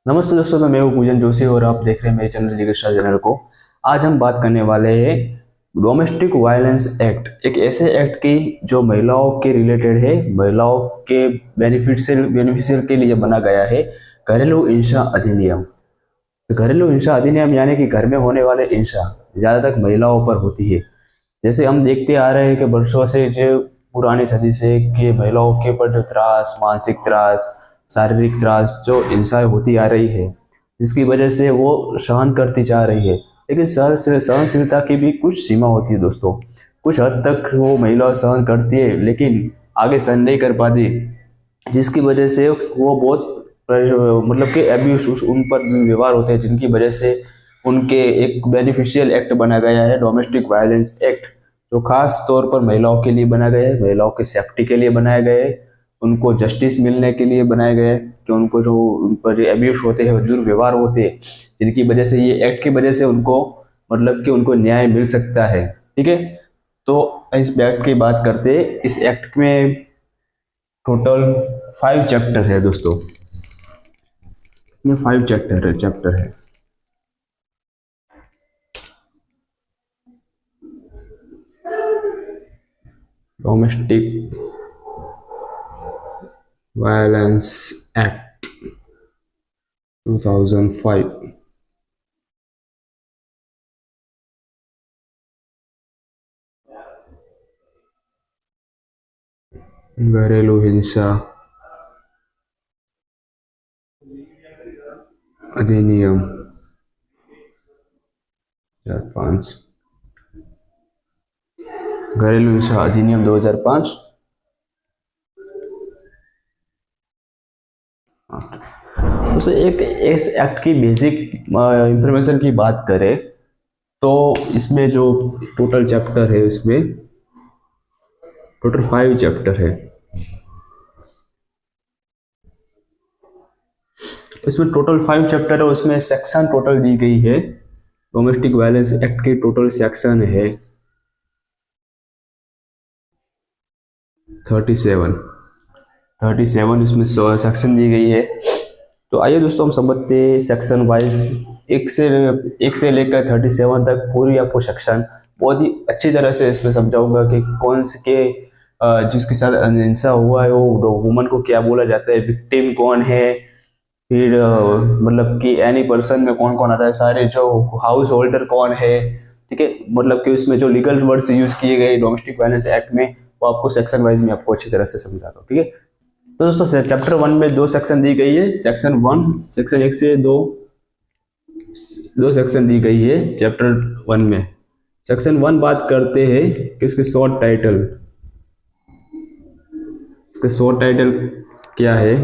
नमस्ते दोस्तों, तो मैं हूँ पूजन जोशी और आप देख रहे हैं मेरे चैनल जिज्ञासा चैनल को। आज हम बात करने वाले हैं डोमेस्टिक वायलेंस एक्ट, एक ऐसे एक्ट की जो महिलाओं के रिलेटेड है, महिलाओं के बेनिफिशियल के लिए बना गया है। घरेलू हिंसा अधिनियम। तो घरेलू हिंसा अधिनियम यानी कि घर में होने वाले हिंसा ज्यादातर महिलाओं पर होती है। जैसे हम देखते आ रहे हैं कि वर्षों से जो पुरानी सदी से कि महिलाओं के ऊपर जो त्रास, मानसिक त्रास, शारीरिक त्रास, जो हिंसाएं होती आ रही है, जिसकी वजह से वो सहन करती जा रही है। लेकिन सहनशीलता की भी कुछ सीमा होती है दोस्तों। कुछ हद तक वो महिला सहन करती है, लेकिन आगे सहन नहीं कर पाती, जिसकी वजह से वो बहुत मतलब कि अब्यूज उन पर व्यवहार होते हैं, जिनकी वजह से उनके एक बेनिफिशियल एक्ट बना गया है, डोमेस्टिक वायलेंस एक्ट, जो खास तौर पर महिलाओं के लिए बना गया है, महिलाओं की सेफ्टी के लिए बनाया गया है, उनको जस्टिस मिलने के लिए बनाया गया है, कि उनको जो उन पर जो अब्यूज होते हैं, दुर्व्यवहार होते हैं, जिनकी वजह से ये एक्ट की वजह से उनको मतलब कि उनको न्याय मिल सकता है। ठीक है। तो इस एक्ट की बात करते हैं। इस एक्ट में टोटल 5 चैप्टर है दोस्तों। ये 5 चैप्टर है। Domestic violence act 2005। घरेलू हिंसा अधिनियम 2005। घरेलू हिंसा अधिनियम 2005। दोस्तों, एक इस एक्ट की बेसिक इंफॉर्मेशन की बात करें तो इसमें जो टोटल चैप्टर है, इसमें टोटल 5 चैप्टर है। इसमें टोटल 5 चैप्टर है, उसमें सेक्शन टोटल दी गई है। डोमेस्टिक वायलेंस एक्ट के टोटल सेक्शन है 37। इसमें सेक्शन दी गई है। तो आइए दोस्तों, हम समझते हैं सेक्शन वाइज। एक से लेकर 37 तक पूरी आपको सेक्शन बहुत ही अच्छी तरह से इसमें समझाऊंगा कि कौन से के जिसके साथ हिंसा हुआ है वो वुमन को क्या बोला जाता है, विक्टिम कौन है, फिर मतलब कि एनी पर्सन में कौन कौन आता है, सारे जो हाउस होल्डर कौन है। ठीक है। मतलब कि उसमें जो लीगल वर्ड्स यूज किए गए डोमेस्टिक वायलेंस एक्ट में, वो आपको सेक्शन वाइज में आपको अच्छी तरह से समझाता हूँ। ठीक है। तो दोस्तों, चैप्टर 1 में 2 सेक्शन दी गई है। सेक्शन 1, सेक्शन 1 से 2, 2 सेक्शन दी गई है चैप्टर 1 में। सेक्शन 1 बात करते हैं कि उसके शॉर्ट टाइटल, उसका शॉर्ट टाइटल क्या है,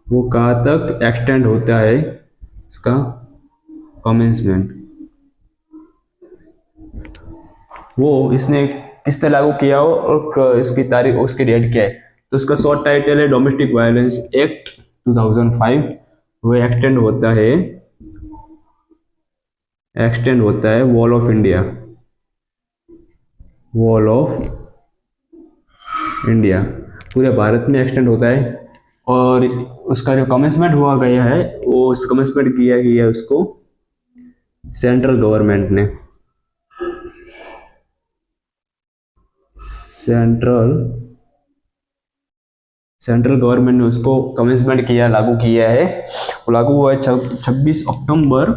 वो कहाँ तक एक्सटेंड होता है, इसका कमेंसमेंट, वो इसने किस तरह लागू किया हो और इसकी तारीख, उसकी डेट क्या है। तो उसका शॉर्ट टाइटल है डोमेस्टिक वायलेंस एक्ट 2005। वो एक्सटेंड होता है wall of India, wall of India पूरे भारत में एक्सटेंड होता है। और उसका जो कमेंसमेंट हुआ गया है, वो उस कमेंसमेंट किया गया है उसको सेंट्रल गवर्नमेंट ने। सेंट्रल सेंट्रल गवर्नमेंट ने उसको कमेंसमेंट किया, लागू किया है। वो लागू हुआ है 26 अक्टूबर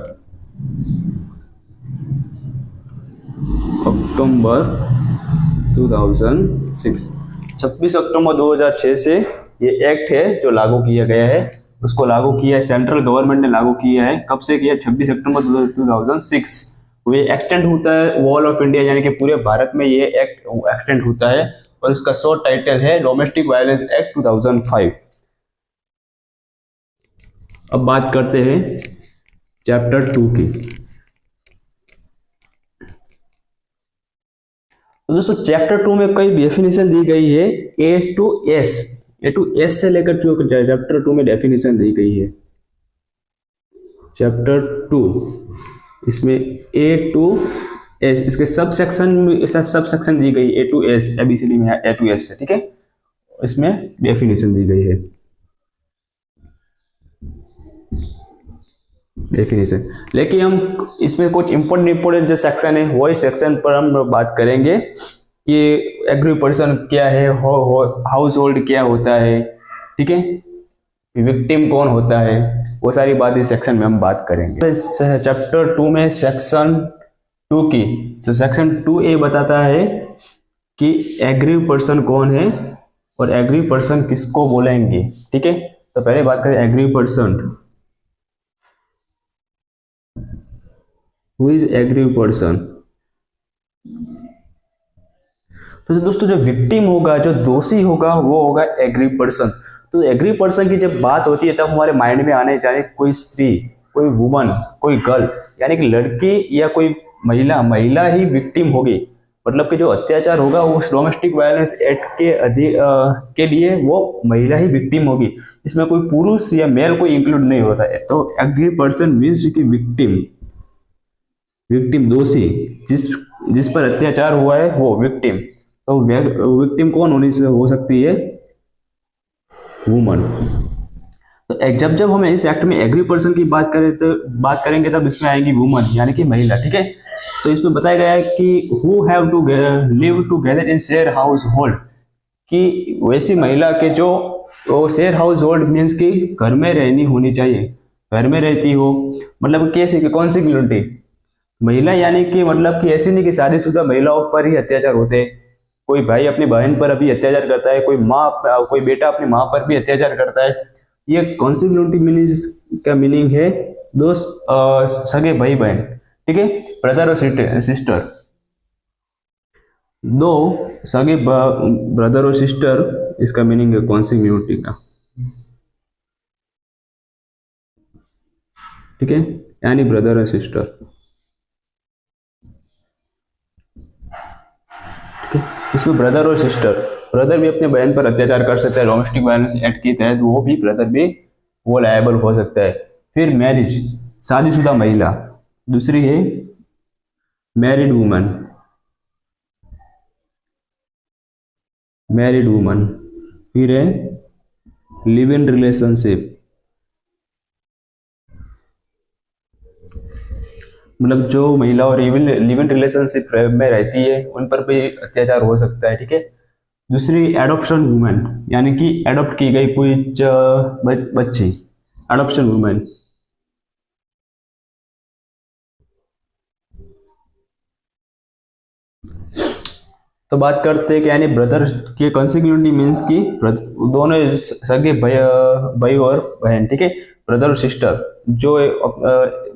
2006। 26 अक्टूबर 2006 से ये एक्ट है जो लागू किया गया है। उसको लागू किया है, सेंट्रल गवर्नमेंट ने लागू किया है। कब से किया? 26 अक्टूबर 2006। वो ये एक्सटेंड होता है वॉल ऑफ इंडिया, यानी कि पूरे भारत में ये एक्ट एक्सटेंड होता है। और इसका शॉर्ट टाइटल है डोमेस्टिक वायलेंस एक्ट 2005। अब बात करते हैं चैप्टर 2 की। तो दोस्तों, चैप्टर 2 में कई डेफिनेशन दी गई है, ए टू एस से लेकर जो चैप्टर 2 में डेफिनेशन दी गई है। चैप्टर 2, इसमें A to S, इसके सब सेक्शन दी गई A to S, ABCD में A to S से। ठीक है। इसमें डेफिनेशन दी गई है। डेफिनेशन। लेकिन हम इसमें कुछ इम्पोर्टेंट जो सेक्शन है वही सेक्शन पर हम बात करेंगे कि एग्री पर्सन क्या है, हाउस होल्ड क्या होता है, ठीक है, विक्टिम कौन होता है, वो सारी बात इस सेक्शन में हम बात करेंगे। चैप्टर 2 में सेक्शन 2 की तो सेक्शन 2A बताता है कि एग्री पर्सन कौन है और एग्री पर्सन किसको बोलेंगे, ठीक है। तो पहले बात करें agree person. Who is agree person? तो दोस्तों जो विक्टिम होगा, जो दोषी होगा, वो होगा एग्री पर्सन। तो एग्री पर्सन की जब बात होती है तब हमारे माइंड में आने जाने कोई स्त्री, कोई वुमन, कोई गर्ल, यानी कि लड़की या कोई महिला ही विक्टिम होगी। मतलब कि जो अत्याचार होगा वो डोमेस्टिक वायलेंस एक्ट के लिए वो महिला ही विक्टिम होगी, इसमें कोई पुरुष या मेल कोई इंक्लूड नहीं होता है। तो एग्री पर्सन मीन्स की विक्टिम दोषी, जिस पर अत्याचार हुआ है वो विक्टिम। तो विक्टिम कौन होने से हो सकती है? वुमन। तो जब हम इस एक्ट में एग्री पर्सन की बात करेंगे तब इसमें आएगी वुमन, यानी कि महिला, ठीक है। तो इसमें बताया गया है कि who have to live together in share household, कि वैसी महिला के जो शेयर हाउस होल्ड मीन्स कि घर में रहनी होनी चाहिए, घर में रहती हो, मतलब कैसे कि कॉन्सिक्वेंटली महिला, यानी कि मतलब कि ऐसी नहीं कि शादीशुदा महिलाओं पर ही अत्याचार होते हैं, कोई भाई अपनी बहन पर अभी अत्याचार करता है, कोई बेटा अपनी माँ पर भी अत्याचार करता है। ये कॉन्सिक्वेंटली मीनिंग का मीनिंग है दो सगे भाई बहन, ठीक है, ब्रदर और सिस्टर, दो सगे ब्रदर और सिस्टर, इसका मीनिंग है कॉन्सिक्वेंटली का, ठीक है, यानी ब्रदर और सिस्टर। इसमें ब्रदर और सिस्टर, ब्रदर भी अपने बहन पर अत्याचार कर सकता है डोमेस्टिक वायलेंस एक्ट के तहत, ब्रदर भी वो लायबल हो सकता है। फिर मैरिज, शादीशुदा महिला, दूसरी है मैरिड वुमन, फिर है लिव इन रिलेशनशिप, मतलब जो महिला और लिव इन रिलेशनशिप में रहती है उन पर भी अत्याचार हो सकता है, ठीक है। दूसरी एडॉप्शन वुमेन, यानी कि एडॉप्ट की गई कोई बच्ची, एडॉप्शन वुमेन। तो बात करते हैं कि यानी ब्रदर के कॉन्सिक्वेंटली मीन्स की दोनों सगे भाई और बहन, ठीक है, ब्रदर और सिस्टर, जो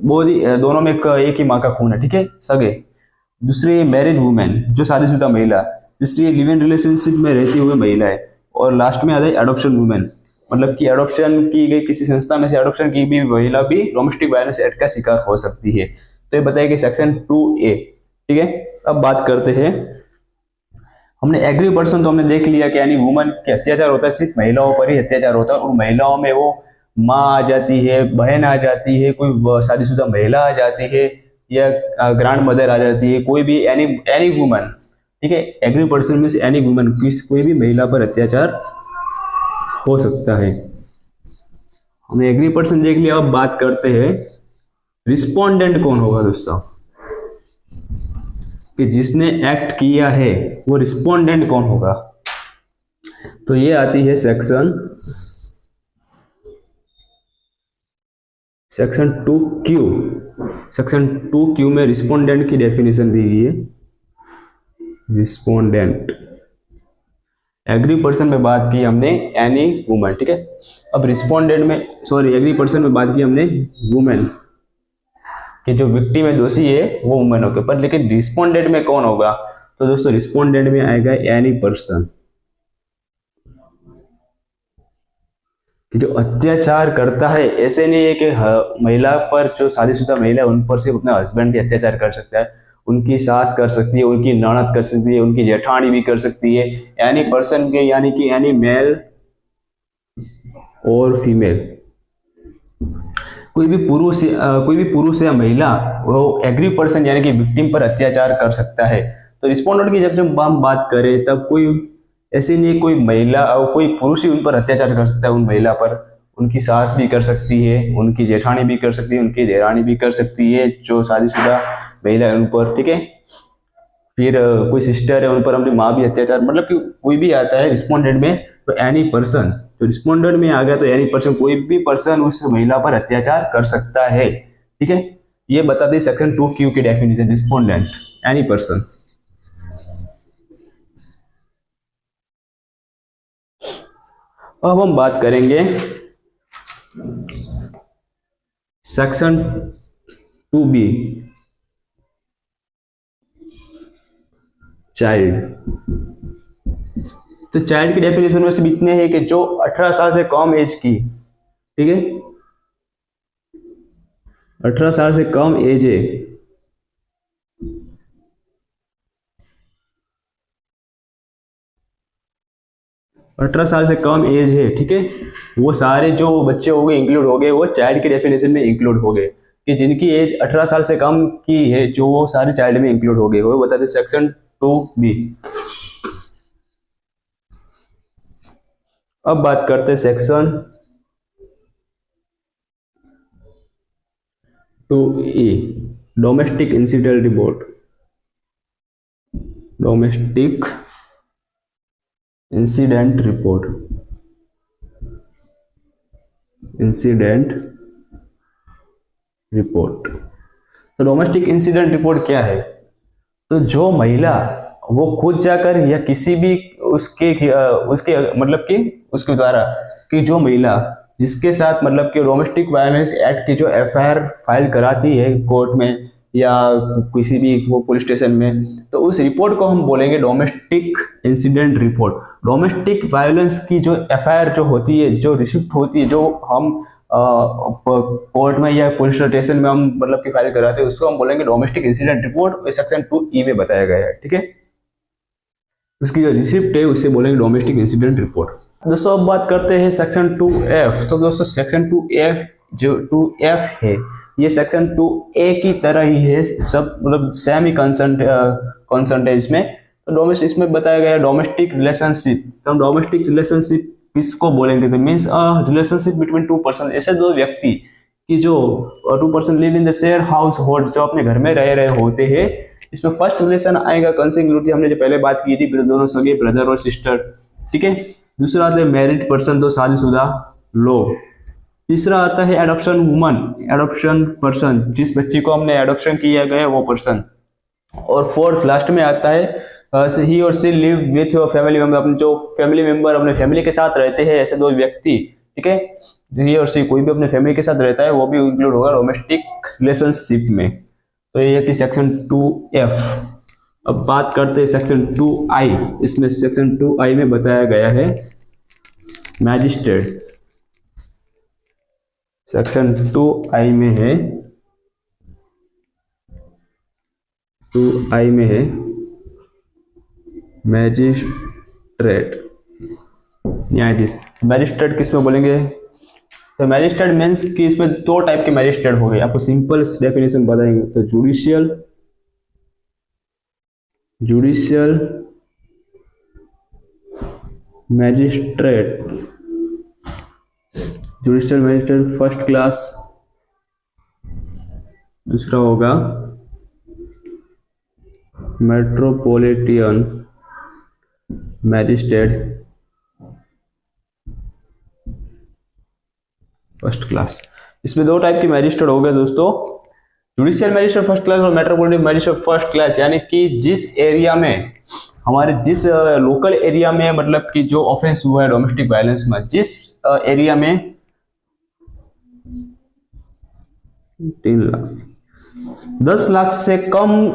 वो दोनों में एक ही माँ का खून है, ठीक है, सगे। दूसरी मैरिड वुमेन, जो शादीशुदा महिला। तीसरी लिव इन रिलेशनशिप में रहती हुई महिला है। और लास्ट में आता है एडॉप्शन वुमेन, मतलब कि एडॉप्शन की गई किसी संस्था में से एडॉप्शन की भी महिला भी डोमेस्टिक वायलेंस एक्ट का शिकार हो सकती है। तो ये बताया कि सेक्शन 2A, ठीक है। अब बात करते हैं, हमने एग्री पर्सन तो हमने देख लिया कि यानी वुमन के अत्याचार होता है, सिर्फ महिलाओं पर ही अत्याचार होता है, और महिलाओं में वो माँ आ जाती है, बहन आ जाती है, कोई शादीशुदा महिला आ जाती है, या ग्रैंड मदर आ जाती है, कोई भी एनी वुमन, ठीक है। एग्री पर्सन में से एनी वुमन, कोई भी महिला पर अत्याचार हो सकता है। हमने एग्री पर्सन देख लिया। अब बात करते हैं रिस्पोंडेंट कौन होगा दोस्तों, कि जिसने एक्ट किया है वो रिस्पोंडेंट कौन होगा। तो ये आती है सेक्शन 2Q। सेक्शन 2Q में रिस्पोंडेंट की डेफिनेशन दी गई है। रिस्पोंडेंट, एग्री पर्सन में बात की हमने एनी वुमन, ठीक है। अब रिस्पोंडेंट में, सॉरी, एग्री पर्सन में बात की हमने वुमेन, कि जो विक्टिम है, दोषी है, वो वुमेन होगा। पर लेकिन रिस्पोंडेंट में कौन होगा, तो दोस्तों रिस्पोंडेंट में आएगा एनी पर्सन, कि जो अत्याचार करता है। ऐसे नहीं है कि महिला पर, जो शादीशुदा महिला है उन पर सिर्फ अपने हस्बैंड भी अत्याचार कर सकता है, उनकी सास कर सकती है, उनकी ननद कर सकती है, उनकी जेठानी भी कर सकती है। एनी पर्सन के, यानी कि एनी मेल और फीमेल, कोई भी पुरुष या महिला वो एग्री पर्सन यानी कि विक्टिम पर अत्याचार कर सकता है। तो रिस्पोंडेंट की जब हम बात करें तब कोई ऐसे नहीं, कोई महिला और कोई पुरुष ही उन पर अत्याचार कर सकता है, उन महिला पर, उनकी सास भी कर सकती है, उनकी जेठानी भी कर सकती है, उनकी देरानी भी कर सकती है जो शादीशुदा महिला है उन पर, ठीक है। फिर कोई सिस्टर है उन पर अपनी माँ भी अत्याचार, मतलब कि कोई भी आता है रिस्पोंडेंट में तो एनी पर्सन, तो रिस्पोंडेंट में आ गया तो एनी पर्सन, कोई भी पर्सन उस महिला पर अत्याचार कर सकता है, ठीक है। ये बता दें सेक्शन 2Q की डेफिनेशन, रिस्पोंडेंट एनी पर्सन। अब हम बात करेंगे सेक्शन 2B, चाइल्ड। तो चाइल्ड की डेफिनेशन में सिर्फ इतने हैं कि जो 18 साल से कम एज की, ठीक है, 18 साल से कम एज है, अठारह साल से कम एज है, ठीक है, वो सारे जो बच्चे हो गए इंक्लूड हो गए, वो चाइल्ड की डेफिनेशन में इंक्लूड हो गए, कि जिनकी एज 18 साल से कम की है जो वो सारे चाइल्ड में इंक्लूड हो गए, वो बता दें सेक्शन 2B। अब बात करते हैं section 2E, domestic incident report. Domestic incident report, incident report. तो डोमेस्टिक इंसिडेंट रिपोर्ट क्या है? तो जो महिला वो खुद जाकर या किसी भी उसके मतलब कि उसके द्वारा, कि जो महिला जिसके साथ मतलब कि डोमेस्टिक वायलेंस एक्ट की जो एफआईआर फाइल कराती है कोर्ट में या किसी भी वो पुलिस स्टेशन में, तो उस रिपोर्ट को हम बोलेंगे domestic incident report. Domestic violence की जो एफआईआर जो होती है, जो रिसिप्ट होती है, जो हम कोर्ट में या पुलिस स्टेशन में हम मतलब कि फाइल कराते हैं, उसको हम बोलेंगे domestic incident report. Section 2E में बताया गया है, ठीक है। उसकी जो रिसिप्ट है उससे बोलेंगे डोमेस्टिक इंसिडेंट रिपोर्ट। दोस्तों अब बात करते हैं सेक्शन 2F। तो दोस्तों सेक्शन 2F जो 2F है ये सेक्शन 2A की तरह ही है, सब मतलब सेम ही कंसर्न है इसमें। तो डोमेस्टिक इसमें बताया गया है डोमेस्टिक रिलेशनशिप। तो हम डोमेस्टिक रिलेशनशिप किसको बोलेंगे? तो means relationship between two person, ऐसे दो व्यक्ति कि जो two person live in the share household, जो अपने घर में रह रहे होते हैं। इसमें फर्स्ट रिलेशन आएगा कंसिंगुइनिटी, हमने जो पहले बात की थी, दोनों सगे ब्रदर और सिस्टर, ठीक है। दूसरा आता है मैरिड पर्सन, दो शादीशुदा लोग। तीसरा आता है एडॉप्शन वुमन, एडॉप्शन पर्सन, जिस बच्ची को हमने एडॉप्शन किया गया वो पर्सन। और फोर्थ लास्ट में आता है ही और सी live with your family member, अपने जो फैमिली मेंबर अपने फैमिली के साथ रहते हैं, ऐसे दो व्यक्ति, ठीक है। ही और सी कोई भी अपने फैमिली के साथ रहता है वो भी इंक्लूड होगा डोमेस्टिक रिलेशनशिप में। तो ये थी सेक्शन 2F। अब बात करते हैं सेक्शन 2I। इसमें सेक्शन 2I में बताया गया है मैजिस्ट्रेट। सेक्शन 2I में है, 2I में है मैजिस्ट्रेट, न्यायाधीश। मैजिस्ट्रेट किस में बोलेंगे? तो मैजिस्ट्रेट मीन्स कि इसमें दो टाइप के मैजिस्ट्रेट हो गए, आपको सिंपल डेफिनेशन बताएंगे। तो judicial magistrate, judicial magistrate first class. दूसरा होगा मेट्रोपॉलिटन मैजिस्ट्रेट फर्स्ट क्लास। इसमें दो टाइप के मैजिस्ट्रेट हो गए दोस्तों, जुडिशियल मैजिस्ट्रेट फर्स्ट क्लास और मेट्रोपॉलिटन मैजिस्ट्रेट फर्स्ट क्लास। यानी कि जिस एरिया में हमारे जिस लोकल एरिया में मतलब कि जो ऑफेंस हुआ है डोमेस्टिक वायलेंस में, जिस एरिया में 10 लाख से कम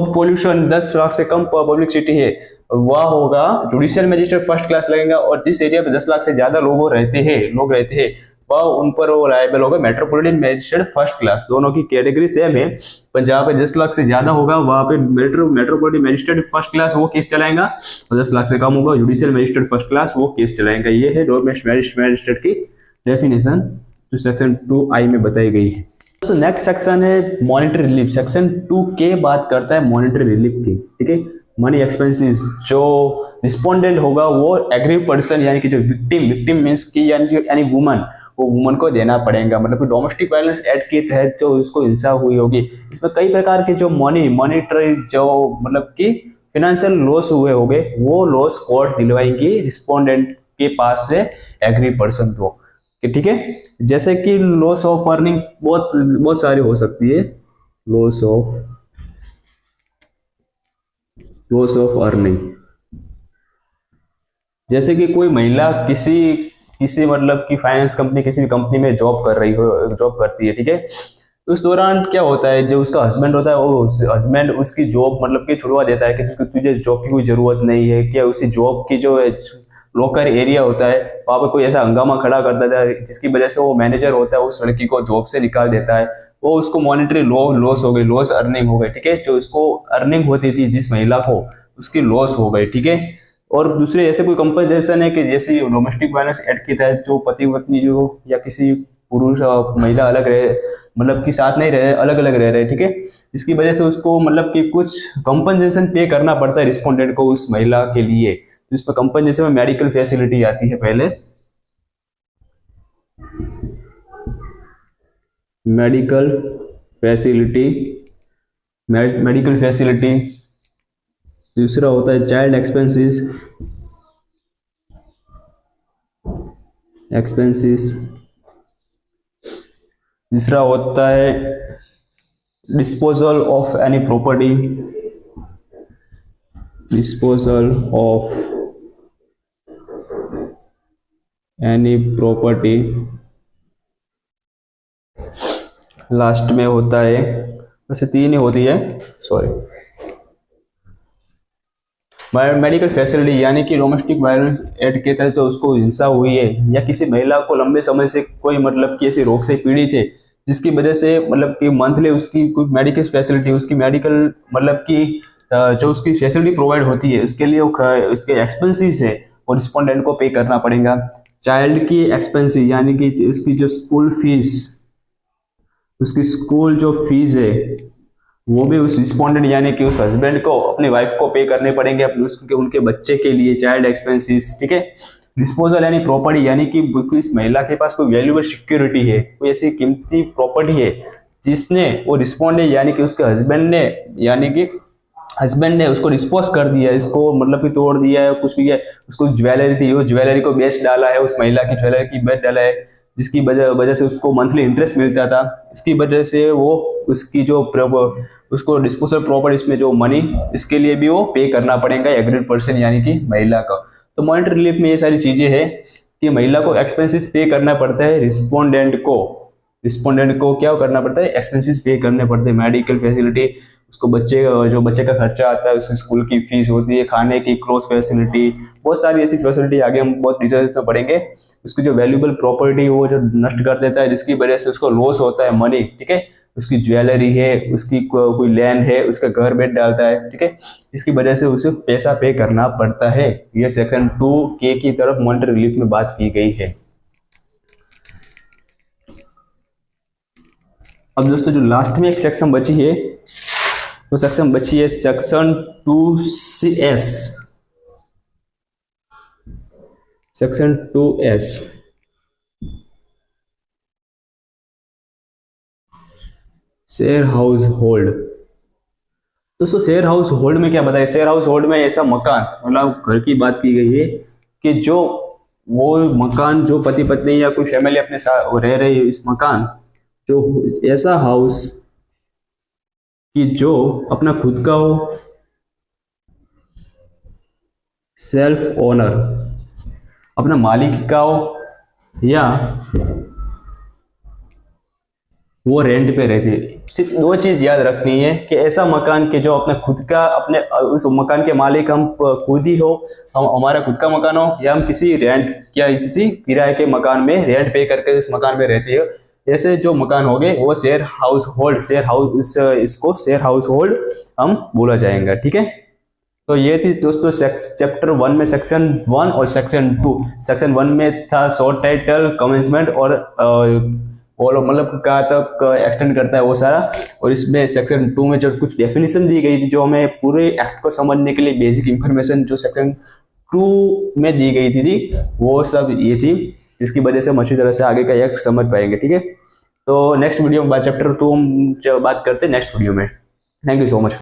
पॉल्यूशन, 10 लाख से कम पब्लिसिटी है, वह होगा जुडिशियल मैजिस्ट्रेट फर्स्ट क्लास लगेगा। और जिस एरिया पे 10 लाख से ज्यादा लोग रहते हैं वह उन पर वो लायबल होगा मेट्रोपॉलिटन मैजिस्ट्रेट फर्स्ट क्लास। दोनों की कैटेगरी सेम है, पर जहाँ पे 10 लाख से ज्यादा होगा वहां पे मेट्रोपॉलिटन मैजिस्ट्रेट फर्स्ट क्लास वो केस चलाएगा, और 10 लाख से कम होगा जुडिशियल मैजिस्ट्रेट फर्स्ट क्लास वो केस चलाएगा। ये है डोमेस्टिक मैजिस्ट्रेट की डेफिनेशन जो सेक्शन 2I में बताई गई है। तो नेक्स्ट सेक्शन है मॉनेटरी रिलीफ। सेक्शन 2K बात करता है मॉनेटरी रिलीफ की, ठीक है। मनी एक्सपेंसेस, जो रिस्पोंडेंट होगा वो एग्रीव पर्सन यानी कि जो विक्टिम मीन्स की यानी वुमन, वो वुमन को देना पड़ेगा। मतलब कि डोमेस्टिक वायलेंस एक्ट के तहत जो उसको हिंसा हुई होगी, इसमें कई प्रकार के जो मॉनिटरी जो मतलब कि फिनेंशियल लॉस हुए होंगे, वो लॉस कोर्ट दिलवाएंगी रिस्पोंडेंट के पास से एग्री पर्सन को। ठीक है, जैसे कि लॉस ऑफ अर्निंग बहुत सारी हो सकती है। लॉस ऑफ अर्निंग, जैसे कि कोई महिला किसी मतलब कि फाइनेंस कंपनी, किसी भी कंपनी में जॉब करती है। ठीक है, तो उस दौरान क्या होता है, जो उसका हस्बैंड होता है वो हस्बैंड उसकी जॉब मतलब कि छुड़वा देता है कि तुझे जॉब की कोई जरूरत नहीं है, क्या उसी जॉब की जो लोकर एरिया होता है वहां पर कोई ऐसा हंगामा खड़ा कर देता है जिसकी वजह से वो मैनेजर होता है उस लड़की को जॉब से निकाल देता है। वो उसको मॉनेटरी लॉस हो गई, लॉस अर्निंग हो गई। ठीक है, जो उसको अर्निंग होती थी जिस महिला को, उसकी लॉस हो गई। ठीक है, और दूसरे ऐसे कोई कंपनसेशन है कि जैसे डोमेस्टिक वायलेंस एक्ट के तहत जो पति पत्नी जो या किसी पुरुष और महिला अलग रहे, मतलब कि साथ नहीं रहे, अलग अलग रह रहे। ठीक है, इसकी वजह से उसको मतलब कि कुछ कंपनसेशन पे करना पड़ता है रिस्पोंडेंट को उस महिला के लिए। तो इस पर कंपनसेशन में मेडिकल फैसिलिटी आती है पहले, मेडिकल फैसिलिटी। दूसरा होता है चाइल्ड एक्सपेंसेस। तीसरा होता है disposal of any property, last में होता है, वैसे 3 ही होती है, सॉरी, मेडिकल फैसिलिटी यानी कि डोमेस्टिक वायलेंस एक्ट के तहत जो उसको हिंसा हुई है या किसी महिला को लंबे समय से कोई मतलब कि ऐसी रोग से पीड़ित है जिसकी वजह से मतलब कि मंथली उसकी कोई मेडिकल फैसिलिटी, उसकी मेडिकल मतलब कि जो उसकी फैसिलिटी प्रोवाइड होती है उसके लिए उसके एक्सपेंसेस है और रिस्पोंडेंट को पे करना पड़ेगा। चाइल्ड की एक्सपेंसेस यानी कि उसकी जो स्कूल फीस, उसकी स्कूल जो फीस है वो भी उस रिस्पोंडेंट यानी कि उस हस्बैंड को अपनी वाइफ को पे करने पड़ेंगे उनके बच्चे के लिए, चाइल्ड एक्सपेंसेस। ठीक है, डिस्पोजल यानी प्रॉपर्टी यानी कि इस महिला के पास कोई वैल्यूएबल सिक्योरिटी है, कोई ऐसी कीमती प्रॉपर्टी है जिसने वो रिस्पोंडेंट यानी कि उसके हस्बैंड ने उसको डिस्पोज कर दिया है, इसको मतलब कि तोड़ दिया है, कुछ भी है, उसको ज्वेलरी थी उस ज्वेलरी को बेच डाला है, उस महिला की ज्वेलरी की बेच डाला है, जिसकी वजह से उसको मंथली इंटरेस्ट मिलता था। इसकी वजह से वो उसकी जो उसको डिस्पोजल प्रॉपर्टी इसमें जो मनी, इसके लिए भी वो पे करना पड़ेगा एग्रीड पर्सन यानी कि महिला का। तो मॉनेटरी रिलीफ में ये सारी चीजें हैं कि महिला को एक्सपेंसेस पे करना पड़ता है, रिस्पोंडेंट को क्या करना पड़ता है, एक्सपेंसेस पे करने पड़ते हैं, मेडिकल फैसिलिटी, उसको बच्चे का खर्चा आता है, उसकी स्कूल की फीस होती है, खाने की, क्लोथ फैसिलिटी, बहुत सारी ऐसी फैसिलिटी आगे हम बहुत डिटेल्स में पढ़ेंगे। उसकी जो वैल्यूएबल प्रॉपर्टी वो जो नष्ट कर देता है जिसकी वजह से उसको लॉस होता है मनी। ठीक है, उसकी ज्वेलरी है, उसकी कोई लैंड है, उसका घर बेच डालता है। ठीक है, इसकी वजह से उसे पैसा पे करना पड़ता है। ये सेक्शन 2K की तरफ मॉनेटरी रिलीफ में बात की गई है। अब दोस्तों जो लास्ट में एक सेक्शन बची है वो सेक्शन बची है section 2CS। Section 2S share house hold. दोस्तों शेयर हाउस होल्ड में क्या बताया, शेयर हाउस होल्ड में ऐसा मकान मतलब घर की बात की गई है कि जो वो मकान जो पति पत्नी या कोई फैमिली अपने साथ रह रही है, इस मकान जो ऐसा हाउस कि जो अपना खुद का हो, सेल्फ ओनर अपना मालिक का हो, या वो रेंट पे रहती है। सिर्फ 2 चीज याद रखनी है कि ऐसा मकान के जो अपना खुद का, अपने उस मकान के मालिक हम खुद ही हो, हम हमारा खुद का मकान हो, या हम किसी रेंट या किसी किराए के मकान में रेंट पे करके उस मकान में रहती है, ऐसे जो मकान हो गए वो शेयर हाउस इसको शेयर हाउस होल्ड हम बोला जाएगा। ठीक है, तो ये थी दोस्तों चैप्टर 1 में सेक्शन 1 और सेक्शन 2। सेक्शन 1 में था शॉर्ट टाइटल, कमेंसमेंट और मतलब कहाँ तक एक्सटेंड करता है वो सारा, और इसमें सेक्शन 2 में जो कुछ डेफिनेशन दी गई थी जो हमें पूरे एक्ट को समझने के लिए बेसिक इंफॉर्मेशन जो सेक्शन 2 में दी गई थी वो सब ये थी, जिसकी वजह से हम अच्छी तरह से आगे का एक समझ पाएंगे। ठीक है, तो नेक्स्ट वीडियो में चैप्टर 2 हम बात करते हैं नेक्स्ट वीडियो में। Thank you so much.